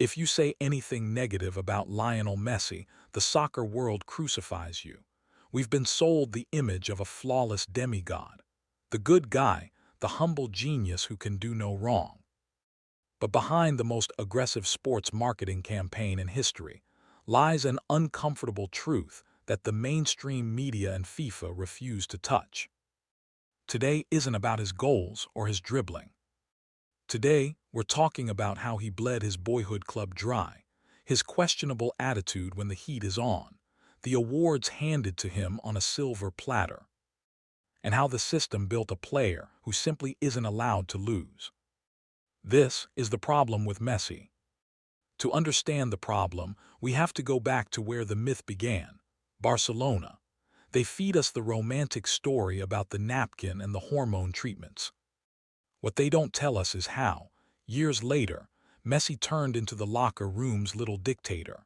If you say anything negative about Lionel Messi, the soccer world crucifies you. We've been sold the image of a flawless demigod, the good guy, the humble genius who can do no wrong. But behind the most aggressive sports marketing campaign in history lies an uncomfortable truth that the mainstream media and FIFA refuse to touch. Today isn't about his goals or his dribbling. Today, we're talking about how he bled his boyhood club dry, his questionable attitude when the heat is on, the awards handed to him on a silver platter, and how the system built a player who simply isn't allowed to lose. This is the problem with Messi. To understand the problem, we have to go back to where the myth began, Barcelona. They feed us the romantic story about the napkin and the hormone treatments. What they don't tell us is how, years later, Messi turned into the locker room's little dictator.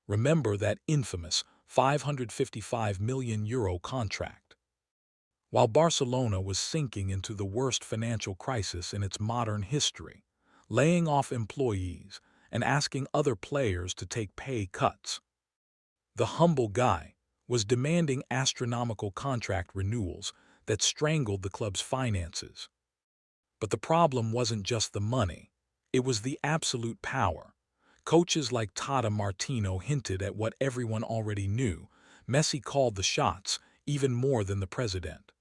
Remember that infamous €555 million contract. While Barcelona was sinking into the worst financial crisis in its modern history, laying off employees and asking other players to take pay cuts, the humble guy was demanding astronomical contract renewals that strangled the club's finances. But the problem wasn't just the money, it was the absolute power. Coaches like Tata Martino hinted at what everyone already knew. Messi called the shots, even more than the president.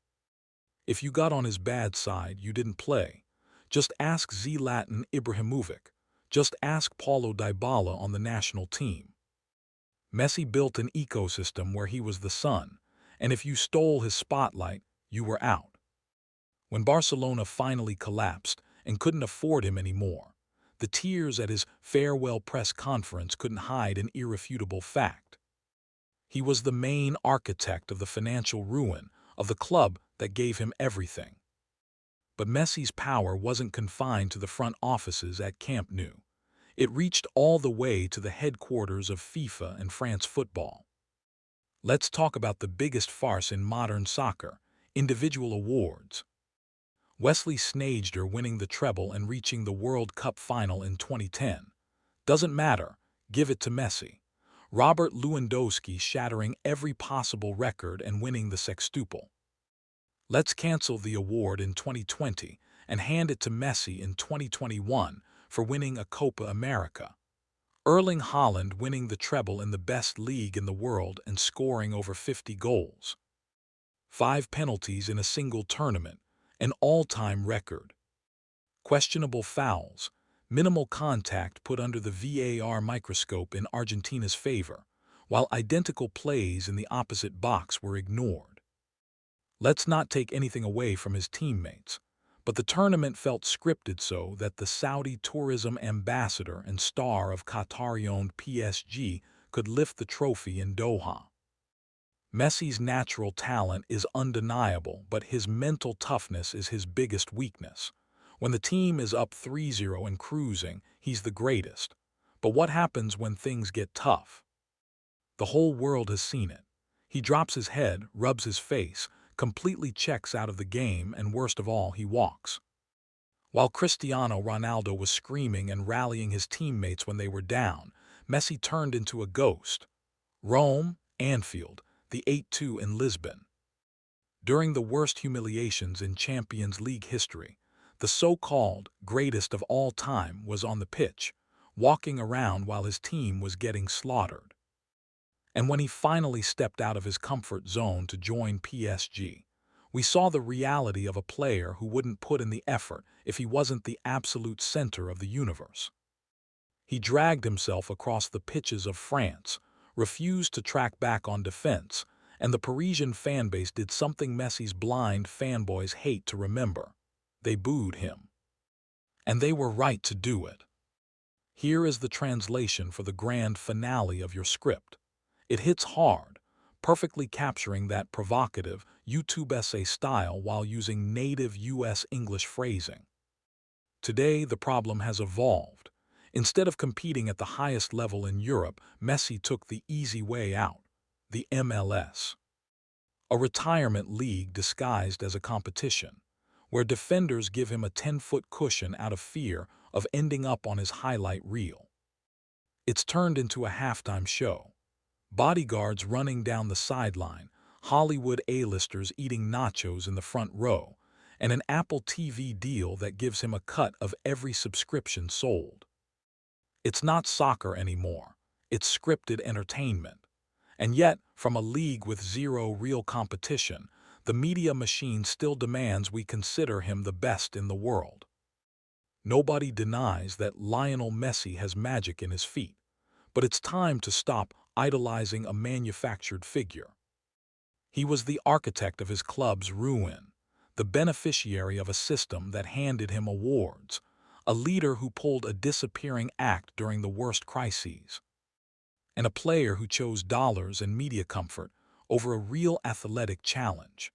If you got on his bad side, you didn't play. Just ask Zlatan Ibrahimovic. Just ask Paulo Dybala on the national team. Messi built an ecosystem where he was the sun, and if you stole his spotlight, you were out. When Barcelona finally collapsed and couldn't afford him anymore, the tears at his farewell press conference couldn't hide an irrefutable fact. He was the main architect of the financial ruin of the club that gave him everything. But Messi's power wasn't confined to the front offices at Camp Nou. It reached all the way to the headquarters of FIFA and France football. Let's talk about the biggest farce in modern soccer, individual awards. Wesley Sneijder winning the treble and reaching the World Cup final in 2010. Doesn't matter, give it to Messi. Robert Lewandowski shattering every possible record and winning the sextuple. Let's cancel the award in 2020 and hand it to Messi in 2021 for winning a Copa America. Erling Haaland winning the treble in the best league in the world and scoring over 50 goals. 5 penalties in a single tournament, an all-time record. Questionable fouls, minimal contact put under the VAR microscope in Argentina's favor, while identical plays in the opposite box were ignored. Let's not take anything away from his teammates, but the tournament felt scripted so that the Saudi tourism ambassador and star of Qatar-owned PSG could lift the trophy in Doha. Messi's natural talent is undeniable, but his mental toughness is his biggest weakness. When the team is up 3-0 and cruising, he's the greatest. But what happens when things get tough? The whole world has seen it. He drops his head, rubs his face, completely checks out of the game, and worst of all, he walks. While Cristiano Ronaldo was screaming and rallying his teammates when they were down, Messi turned into a ghost. Rome, Anfield, the 8-2 in Lisbon. During the worst humiliations in Champions League history, the so-called greatest of all time was on the pitch, walking around while his team was getting slaughtered. And when he finally stepped out of his comfort zone to join PSG, we saw the reality of a player who wouldn't put in the effort if he wasn't the absolute center of the universe. He dragged himself across the pitches of France, refused to track back on defense, and the Parisian fanbase did something Messi's blind fanboys hate to remember. They booed him. And they were right to do it. Here is the translation for the grand finale of your script. It hits hard, perfectly capturing that provocative YouTube essay style while using native US English phrasing. Today, the problem has evolved. Instead of competing at the highest level in Europe, Messi took the easy way out, the MLS. A retirement league disguised as a competition, where defenders give him a 10-foot cushion out of fear of ending up on his highlight reel. It's turned into a halftime show. Bodyguards running down the sideline, Hollywood A-listers eating nachos in the front row, and an Apple TV deal that gives him a cut of every subscription sold. It's not soccer anymore. It's scripted entertainment. And yet, from a league with zero real competition, the media machine still demands we consider him the best in the world. Nobody denies that Lionel Messi has magic in his feet, but it's time to stop idolizing a manufactured figure. He was the architect of his club's ruin, the beneficiary of a system that handed him awards, a leader who pulled a disappearing act during the worst crises, and a player who chose dollars and media comfort over a real athletic challenge.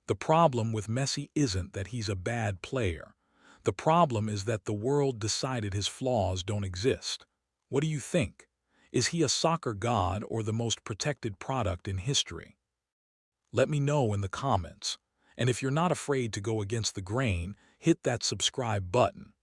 The problem with Messi isn't that he's a bad player. The problem is that the world decided his flaws don't exist. What do you think? Is he a soccer god or the most protected product in history? Let me know in the comments. And if you're not afraid to go against the grain, hit that subscribe button.